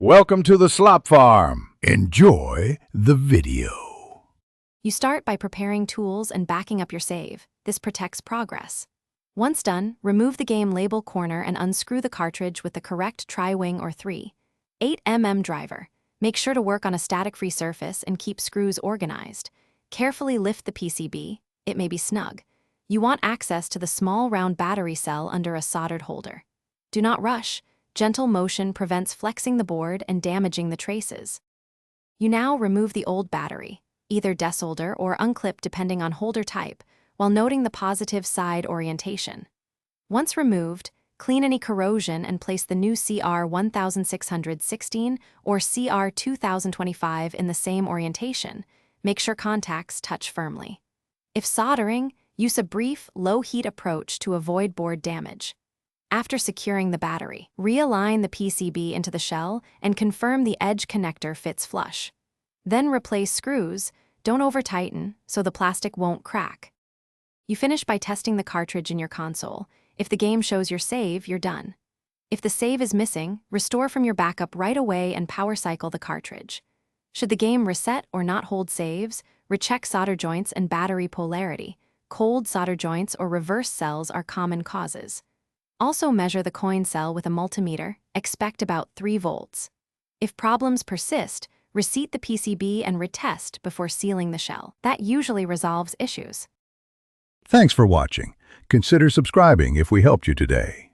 Welcome to the slop farm. Enjoy the video. You start by preparing tools and backing up your save. This protects progress. Once done, remove the game label corner and unscrew the cartridge with the correct tri-wing or 3/8 driver. Make sure to work on a static-free surface and keep screws organized. Carefully lift the PCB. It may be snug. You want access to the small round battery cell under a soldered holder. Do not rush. Gentle motion prevents flexing the board and damaging the traces. You now remove the old battery, either desolder or unclip depending on holder type, while noting the positive side orientation. Once removed, clean any corrosion and place the new CR1616 or CR2025 in the same orientation. Make sure contacts touch firmly. If soldering, use a brief, low-heat approach to avoid board damage. After securing the battery, realign the PCB into the shell and confirm the edge connector fits flush. Then replace screws. Don't over-tighten so the plastic won't crack. You finish by testing the cartridge in your console. If the game shows your save, you're done. If the save is missing, restore from your backup right away and power cycle the cartridge. Should the game reset or not hold saves, recheck solder joints and battery polarity. Cold solder joints or reverse cells are common causes. Also measure the coin cell with a multimeter. Expect about 3 volts. If problems persist, reseat the PCB and retest before sealing the shell. That usually resolves issues. Thanks for watching. Consider subscribing if we helped you today.